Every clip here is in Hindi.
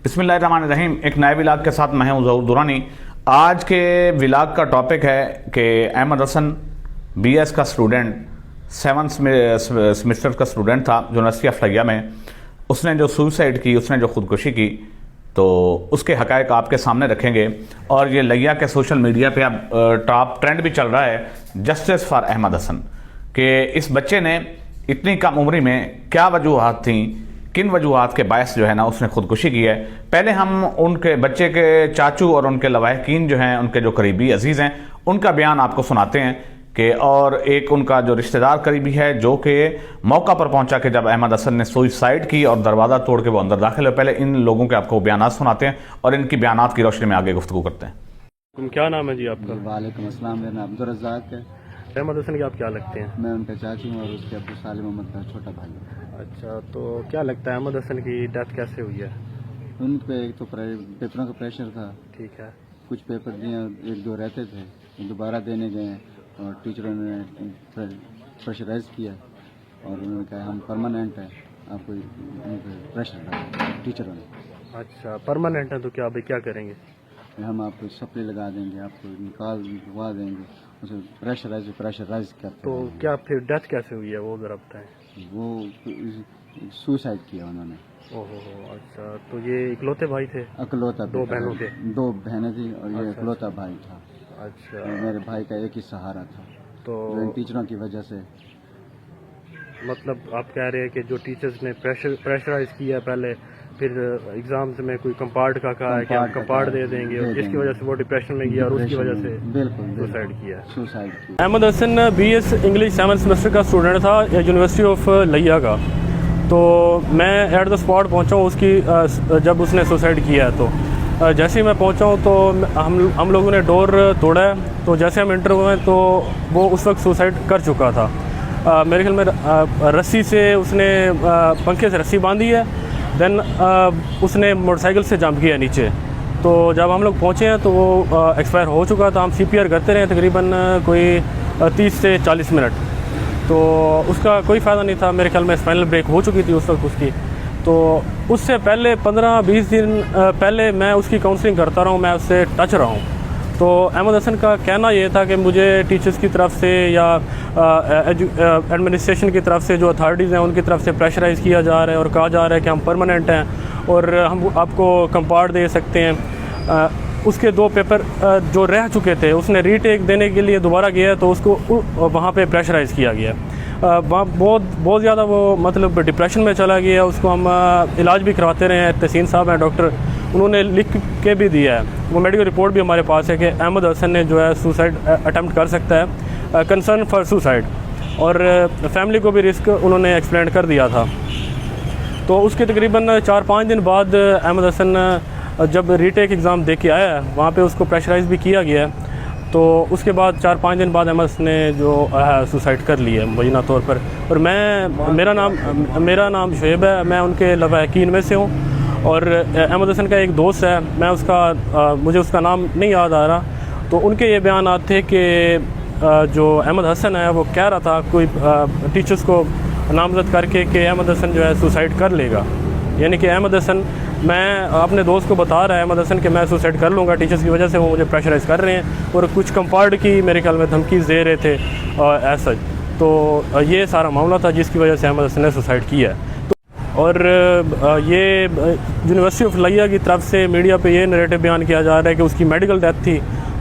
बिस्मिल्लाहिर्रहमानिर्रहीम। एक नए विलाग के साथ मैं हूं ज़हूर दुरानी। आज के विलाग का टॉपिक है कि अहमद हसन बीएस का स्टूडेंट 7th सेमेस्टर का स्टूडेंट था यूनिवर्सिटी ऑफ लैया में। उसने जो सुसाइड की, उसने जो ख़ुदकुशी की, तो उसके हक़ाइक़ आपके सामने रखेंगे। और ये लैया के सोशल मीडिया पे अब टॉप ट्रेंड भी चल रहा है, जस्टिस फॉर अहमद हसन, कि इस बच्चे ने इतनी कम उम्र में क्या वजूहात थी, किन वजूहात के बायस जो है ना उसने खुदकुशी की है। पहले हम उनके बच्चे के चाचू और उनके लवाहिकीन जो हैं, उनके जो करीबी अजीज़ हैं, उनका बयान आपको सुनाते हैं कि और एक उनका जो रिश्तेदार करीबी है जो कि मौका पर पहुंचा कि जब अहमद हसन ने सुसाइड की और दरवाज़ा तोड़ के वो अंदर दाखिल हुए। पहले इन लोगों के आपको बयान सुनाते हैं और इनकी बयानात की रोशनी में आगे गुफ्तगू करते हैं। क्या नाम है जी आपका? वालेकुम अस्सलाम, मेरा नाम अब्दुल रज़ाक है। अहमद हसन के आप क्या लगते हैं? मैं उनका चाचू हूँ और उसके अब्दुल सालिम मोहम्मद का छोटा भाई हूँ। अच्छा, तो क्या लगता है अहमद हसन की डेथ कैसे हुई है? उन पे एक तो पेपरों का प्रेशर था। ठीक है। कुछ पेपर दिए, एक दो रहते थे, दोबारा देने गए और टीचरों ने प्रेशराइज किया और उन्होंने कहा हम परमानेंट है, आपको प्रेशर डाला टीचरों ने। अच्छा, परमानेंट है तो क्या अभी क्या करेंगे? हम आपको सप्ली लगा देंगे, आपको निकलवा देंगे, उसे प्रेशराइज करते। तो क्या फिर डेथ कैसे हुई है वो ज़रा बताएं। वो सुसाइड किया उन्होंने। ओहो, अच्छा, तो ये इकलौते भाई थे? अकलौता, दो बहनों के? दो बहनें थी और ये अच्छा, इकलौता भाई था। अच्छा, मेरे भाई का एक ही सहारा था, तो इन टीचरों की वजह से। मतलब आप कह रहे हैं कि जो टीचर्स ने प्रेशराइज किया पहले, फिर एग्जाम्स में कोई कंपार्ट का कहा है कि हम कंपार्ट दे देंगे, और जिसकी वजह से वो डिप्रेशन में गया और उसकी वजह से बिल्कुल सुसाइड किया। Suicide. Ahmed Hasan BS English 7th semester का स्टूडेंट था यूनिवर्सिटी ऑफ लैया का। तो मैं एट द स्पॉट पहुंचा हूँ उसकी जब उसने सुसाइड किया है। तो जैसे ही मैं पहुंचा हूँ तो हम लोगों ने डोर तोड़ा है। तो जैसे हम इंटर हुए तो वो उस वक्त सुसाइड कर चुका था। मेरे ख्याल में रस्सी से उसने पंखे से रस्सी बांधी है, देन उसने मोटरसाइकिल से जंप किया नीचे। तो जब हम लोग पहुँचे हैं तो वो एक्सपायर हो चुका था। हम CPR करते रहे तकरीबन कोई 30 से 40 मिनट, तो उसका कोई फ़ायदा नहीं था। मेरे ख्याल में स्पाइनल ब्रेक हो चुकी थी उस वक्त उसकी। तो उससे पहले 15-20 दिन पहले मैं उसकी काउंसलिंग करता रहा हूँ, मैं उससे टच रहा हूँ। तो अहमद हसन का कहना ये था कि मुझे टीचर्स की तरफ से या एडमिनिस्ट्रेशन की तरफ से, जो अथॉरिटीज़ हैं उनकी तरफ से प्रेशराइज़ किया जा रहा है और कहा जा रहा है कि हम परमानेंट हैं और हम आपको कंपार्ट दे सकते हैं। उसके 2 पेपर जो रह चुके थे, उसने रीटेक देने के लिए दोबारा गया तो उसको वहाँ पे प्रेशराइज़ किया गया। वहाँ बहुत ज़्यादा वो मतलब डिप्रेशन में चला गया। उसको हम इलाज भी करवाते रहे हैं। तहसीन साहब हैं डॉक्टर, उन्होंने लिख के भी दिया है, वो मेडिकल रिपोर्ट भी हमारे पास है कि अहमद हसन ने जो है सुसाइड अटैम्प्ट कर सकता है, कंसर्न फॉर सुसाइड। और फैमिली को भी रिस्क उन्होंने एक्सप्लेन कर दिया था। तो उसके तकरीबन 4-5 दिन बाद अहमद हसन जब रीटेक एग्ज़ाम दे के आया है, वहाँ पे उसको प्रेशराइज़ भी किया गया है। तो उसके बाद 4-5 दिन बाद अहमद हसन ने जो सुसाइड कर लिया मुबैना तौर पर। और मेरा नाम शुएब है, मैं उनके लवाहिकीन में से हूँ। और अहमद हसन का एक दोस्त है, मैं उसका मुझे उसका नाम नहीं याद आ रहा। तो उनके ये बयान थे कि जो अहमद हसन है वो कह रहा था कोई टीचर्स को नामजद करके कि अहमद हसन जो है सुसाइड कर लेगा। यानी कि अहमद हसन, मैं अपने दोस्त को बता रहा है अहमद हसन कि मैं सुसाइड कर लूँगा, टीचर्स की वजह से वो मुझे प्रेशराइज़ कर रहे हैं और कुछ कंपार्ट की मेरे ख्याल में धमकी दे रहे थे ऐसा। तो ये सारा मामला था जिसकी वजह से अहमद हसन ने सुसाइड किया है। और ये यूनिवर्सिटी ऑफ लैया की तरफ से मीडिया पे ये नैरेटिव बयान किया जा रहा है कि उसकी मेडिकल डेथ थी।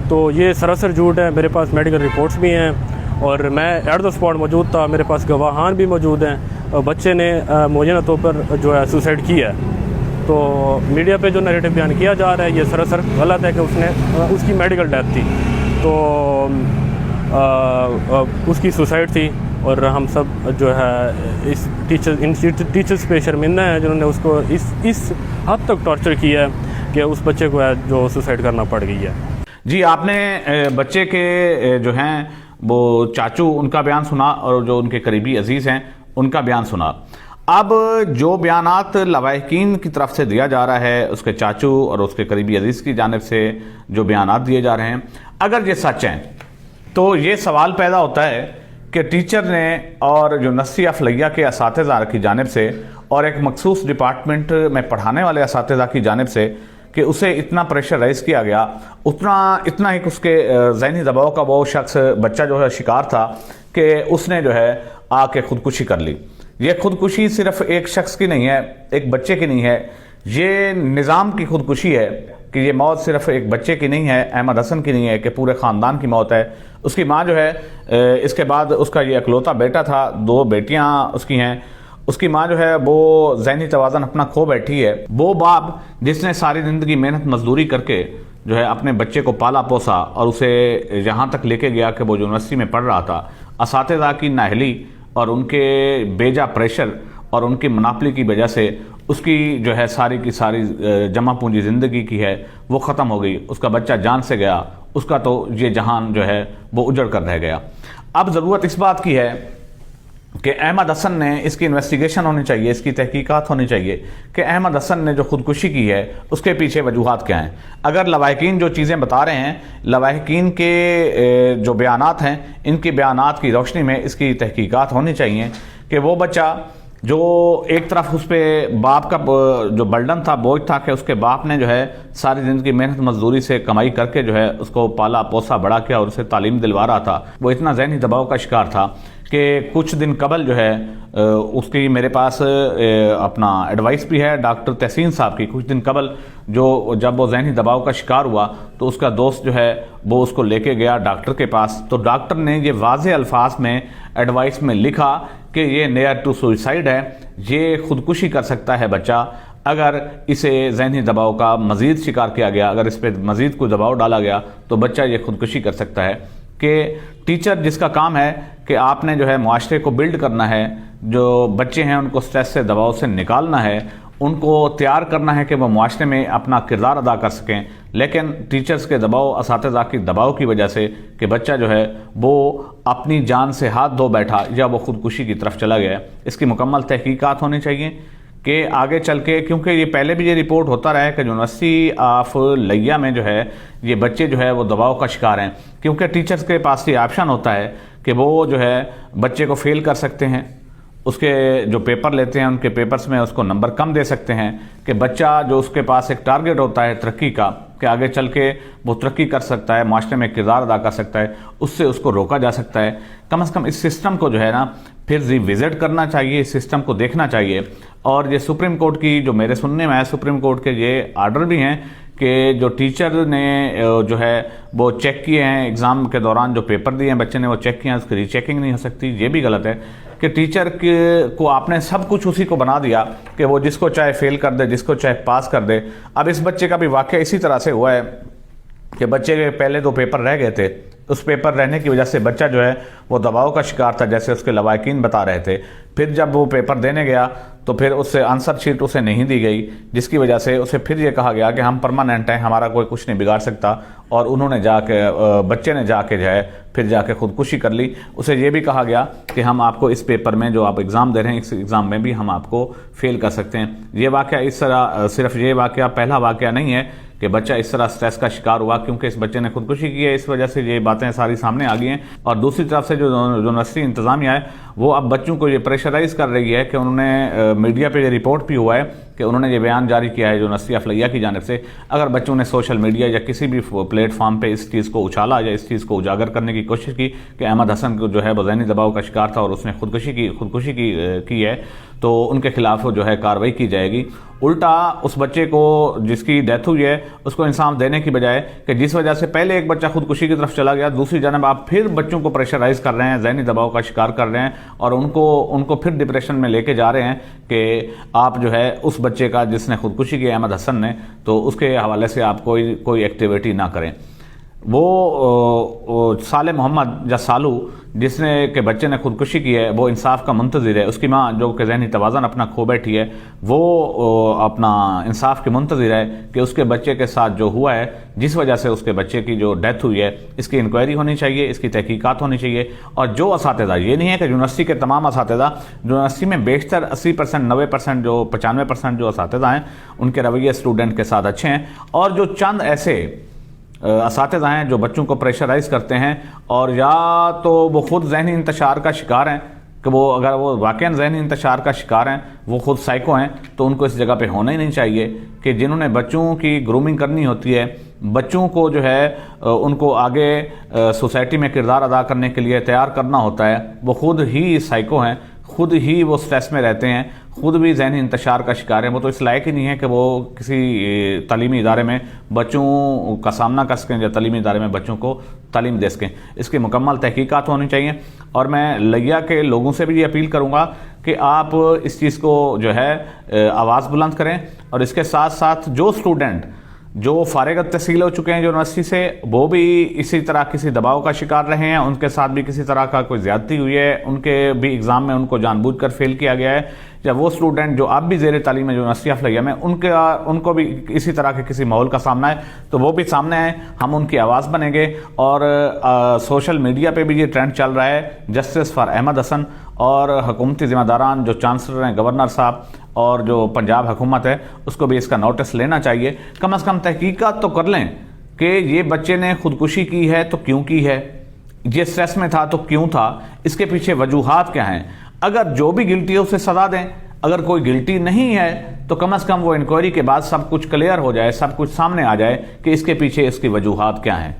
तो ये सरासर झूठ है। मेरे पास मेडिकल रिपोर्ट्स भी हैं और मैं एट द स्पॉट मौजूद था, मेरे पास गवाहान भी मौजूद हैं। बच्चे ने मुबैना तौर पर जो है सुसाइड किया है। तो मीडिया पे जो नैरेटिव बयान किया जा रहा है ये सरासर गलत है कि उसकी मेडिकल डेथ थी। तो उसकी सुसाइड थी और हम सब जो है इन टीचर्स पे शर्मिंदा हैं जिन्होंने उसको इस हद तक टॉर्चर किया है कि उस बच्चे को है जो सुसाइड करना पड़ गई है। जी, आपने बच्चे के जो हैं वो चाचू, उनका बयान सुना और जो उनके करीबी अजीज़ हैं उनका बयान सुना। अब जो बयानात लवाहिकीन की तरफ से दिया जा रहा है, उसके चाचू और उसके करीबी अजीज़ की जानिब से जो बयानात दिए जा रहे हैं, अगर ये सच हैं तो ये सवाल पैदा होता है कि टीचर ने और यूनिवर्सिटी ऑफ लैया के असातिज़ा की जानिब से और एक मखसूस डिपार्टमेंट में पढ़ाने वाले असातिज़ा की जानिब से कि उसे इतना प्रेशराइज़ किया गया, इतना ही उसके ज़हनी दबाव का वो शख्स बच्चा जो है शिकार था कि उसने जो है आके खुदकुशी कर ली। ये खुदकुशी सिर्फ एक शख्स की नहीं है, एक बच्चे की नहीं है, ये निज़ाम की खुदकुशी है कि ये मौत सिर्फ एक बच्चे की नहीं है, अहमद हसन की नहीं है, कि पूरे ख़ानदान की मौत है। उसकी माँ जो है, इसके बाद उसका ये इकलौता बेटा था, 2 बेटियां उसकी हैं। उसकी माँ जो है वो ज़हनी तवाज़न अपना खो बैठी है। वो बाप जिसने सारी ज़िंदगी मेहनत मजदूरी करके जो है अपने बच्चे को पाला पोसा और उसे यहाँ तक लेके गया कि वो यूनिवर्सिटी में पढ़ रहा था, असातिज़ा की नाअहली और उनके बेजा प्रेशर और उनकी मुनाफली की वजह से उसकी जो है सारी की सारी जमा पूंजी ज़िंदगी की है वो ख़त्म हो गई। उसका बच्चा जान से गया, उसका तो ये जहान जो है वो उजड़ कर रह गया। अब ज़रूरत इस बात की है कि अहमद हसन ने इसकी इन्वेस्टिगेशन होनी चाहिए, इसकी तहकीकात होनी चाहिए कि अहमद हसन ने जो खुदकुशी की है उसके पीछे वजूहात क्या हैं। अगर लवाहिकीन जो चीज़ें बता रहे हैं, लवाहिकीन के जो बयानात हैं, इनकी बयानात की रोशनी में इसकी तहकीकात होनी चाहिए कि वो बच्चा जो एक तरफ उस पर बाप का जो बर्डन था, बोझ था कि उसके बाप ने जो है सारी ज़िंदगी मेहनत मजदूरी से कमाई करके जो है उसको पाला पोसा बड़ा किया और उसे तालीम दिलवा रहा था, वो इतना ज़हनी दबाव का शिकार था कि कुछ दिन कबल जो है उसकी मेरे पास अपना एडवाइस भी है डॉक्टर तहसीन साहब की। कुछ दिन कबल जब वो ज़हनी दबाव का शिकार हुआ तो उसका दोस्त जो है वो उसको लेके गया डॉक्टर के पास, तो डॉक्टर ने ये वाज़ेह अल्फाज में एडवाइस में लिखा कि ये नियर टू सुसाइड है, ये खुदकुशी कर सकता है बच्चा अगर इसे ज़हनी दबाव का मज़ीद शिकार किया गया, अगर इस पर मज़ीद कोई दबाव डाला गया तो बच्चा ये खुदकुशी कर सकता है। कि टीचर जिसका काम है कि आपने जो है मुआशरे को बिल्ड करना है, जो बच्चे हैं उनको स्ट्रेस से दबाव से निकालना है, उनको तैयार करना है कि वो मुआशरे में अपना किरदार अदा कर सकें, लेकिन टीचर्स के दबाव, असातिज़ा की दबाव की वजह से कि बच्चा जो है वो अपनी जान से हाथ धो बैठा या वो खुदकुशी की तरफ चला गया, इसकी मुकम्मल तहकीकात होनी चाहिए कि आगे चल के, क्योंकि ये पहले भी ये रिपोर्ट होता रहा है कि यूनिवर्सिटी ऑफ लिया में जो है ये बच्चे जो है वो दबाव का शिकार हैं, क्योंकि टीचर्स के पास ये ऑप्शन होता है कि वो जो है बच्चे को फेल कर सकते हैं, उसके जो पेपर लेते हैं उनके पेपर्स में उसको नंबर कम दे सकते हैं, कि बच्चा जो उसके पास एक टारगेट होता है तरक्की का कि आगे चल के वो तरक्की कर सकता है, माशरे में किरदार अदा कर सकता है, उससे उसको रोका जा सकता है। कम से कम इस सिस्टम को जो है ना फिर रिविजिट करना चाहिए, इस सिस्टम को देखना चाहिए। और ये सुप्रीम कोर्ट की जो मेरे सुनने में है, सुप्रीम कोर्ट के ये आर्डर भी हैं कि जो टीचर ने जो है वो चेक किए हैं एग्ज़ाम के दौरान, जो पेपर दिए हैं बच्चे ने वो चेक किए हैं, उसकी रीचेकिंग नहीं हो सकती। ये भी गलत है कि टीचर को आपने सब कुछ उसी को बना दिया कि वो जिसको चाहे फेल कर दे, जिसको चाहे पास कर दे। अब इस बच्चे का भी वाक़या इसी तरह से हुआ है कि बच्चे के पहले 2 पेपर रह गए थे, उस पेपर रहने की वजह से बच्चा जो है वो दबाव का शिकार था, जैसे उसके लवाहिकीन बता रहे थे। फिर जब वो पेपर देने गया तो फिर उससे आंसर शीट उसे नहीं दी गई, जिसकी वजह से उसे फिर ये कहा गया कि हम परमानेंट हैं, हमारा कोई कुछ नहीं बिगाड़ सकता, और उन्होंने जाके बच्चे ने जाके जो है फिर जाके खुदकुशी कर ली। उसे ये भी कहा गया कि हम आपको इस पेपर में जो आप एग्ज़ाम दे रहे हैं, इस एग्ज़ाम में भी हम आपको फेल कर सकते हैं। ये वाक़या इस तरह, सिर्फ ये वाक़या पहला वाक़या नहीं है कि बच्चा इस तरह स्ट्रेस का शिकार हुआ क्योंकि इस बच्चे ने खुदकुशी की है, इस वजह से ये बातें सारी सामने आ गई हैं। और दूसरी तरफ से जो यूनिवर्सिटी इंतज़ामिया है वो अब बच्चों को ये प्रेशराइज़ कर रही है कि उन्होंने मीडिया पे ये रिपोर्ट भी हुआ है कि उन्होंने ये बयान जारी किया है यूनिवर्सिटी ऑफ लिया की जानिब से, अगर बच्चों ने सोशल मीडिया या किसी भी प्लेटफॉर्म पे इस चीज़ को उछाला या इस चीज़ को उजागर करने की कोशिश की कि अहमद हसन को जो है वो ज़हनी दबाव का शिकार था और उसने खुदकुशी की है, तो उनके खिलाफ जो है कार्रवाई की जाएगी। उल्टा उस बच्चे को जिसकी डेथ हुई है उसको इंसाफ देने की बजाय कि जिस वजह से पहले एक बच्चा खुदकुशी की तरफ चला गया, दूसरी जानब आप फिर बच्चों को प्रेशराइज कर रहे हैं, ज़हनी दबाव का शिकार कर रहे हैं और उनको फिर डिप्रेशन में लेके जा रहे हैं कि आप जो है उस बच्चे का जिसने खुदकुशी की अहमद हसन ने, तो उसके हवाले से आप कोई एक्टिविटी ना करें। वो साले मोहम्मद या सालू जिसने के बच्चे ने खुदकुशी की है वो इंसाफ का मुंतज़िर है, उसकी माँ जो कि ज़हनी तवाज़न अपना खो बैठी है वो अपना इंसाफ की मुंतज़िर है कि उसके बच्चे के साथ जो हुआ है, जिस वजह से उसके बच्चे की जो डेथ हुई है, इसकी इंक्वायरी होनी चाहिए, इसकी तहकीकात होनी चाहिए। और जो असातिज़ा, ये नहीं है कि यूनिवर्सिटी के तमाम असातिज़ा, यूनिवर्सिटी में बेशतर 80% 90% जो 95% जो असातिज़ा हैं उनके रवैये स्टूडेंट के साथ अच्छे हैं, और जो चंद ऐसे असातिज़ा हैं जो बच्चों को प्रेशराइज़ करते हैं और या तो वो खुद ज़हनी इंतशार का शिकार हैं कि वो अगर वो वाकई जहनी इंतशार का शिकार हैं, वो खुद साइको हैं, तो उनको इस जगह पे होना ही नहीं चाहिए कि जिन्होंने बच्चों की ग्रूमिंग करनी होती है, बच्चों को जो है उनको आगे सोसाइटी में किरदार अदा करने के लिए तैयार करना होता है, वो खुद ही साइको हैं, खुद ही वो स्ट्रेस में रहते हैं, खुद भी जहनी इंतशार का शिकार है। वो तो इस लायक ही नहीं है कि वो किसी तालीमी इदारे में बच्चों का सामना कर सकें या तालीमी इदारे में बच्चों को तालीम दे सकें। इसकी मुकम्मल तहकीकात होनी चाहिए। और मैं लिया के लोगों से भी ये अपील करूँगा कि आप इस चीज़ को जो है आवाज़ बुलंद करें, और इसके साथ साथ जो स्टूडेंट जो फारिग तहसील हो चुके हैं यूनिवर्सिटी से, वो भी इसी तरह किसी दबाव का शिकार रहे हैं, उनके साथ भी किसी तरह का कोई ज़्यादती हुई है, उनके भी एग्ज़ाम में उनको जानबूझकर फेल किया गया है, या वो स्टूडेंट जो अब भी ज़ेर तालीम यूनिवर्सिटी ऑफ लिया में उनको भी इसी तरह के किसी माहौल का सामना है, तो वो भी सामने आए, हम उनकी आवाज़ बनेंगे। और सोशल मीडिया पे भी ये ट्रेंड चल रहा है जस्टिस फॉर अहमद हसन, और हुकूमती ज़िम्मेदारान जो चांसलर हैं, गवर्नर साहब, और जो पंजाब हुकूमत है, उसको भी इसका नोटिस लेना चाहिए। कम अज़ कम तहकीकात तो कर लें कि ये बच्चे ने खुदकुशी की है तो क्यों की है, ये स्ट्रेस में था तो क्यों था, इसके पीछे वजूहात क्या हैं। अगर जो भी गिल्टी है उसे सजा दें, अगर कोई गिल्टी नहीं है तो कम अज़ कम वो इंक्वायरी के बाद सब कुछ क्लियर हो जाए, सब कुछ सामने आ जाए कि इसके पीछे इसकी वजूहात क्या हैं।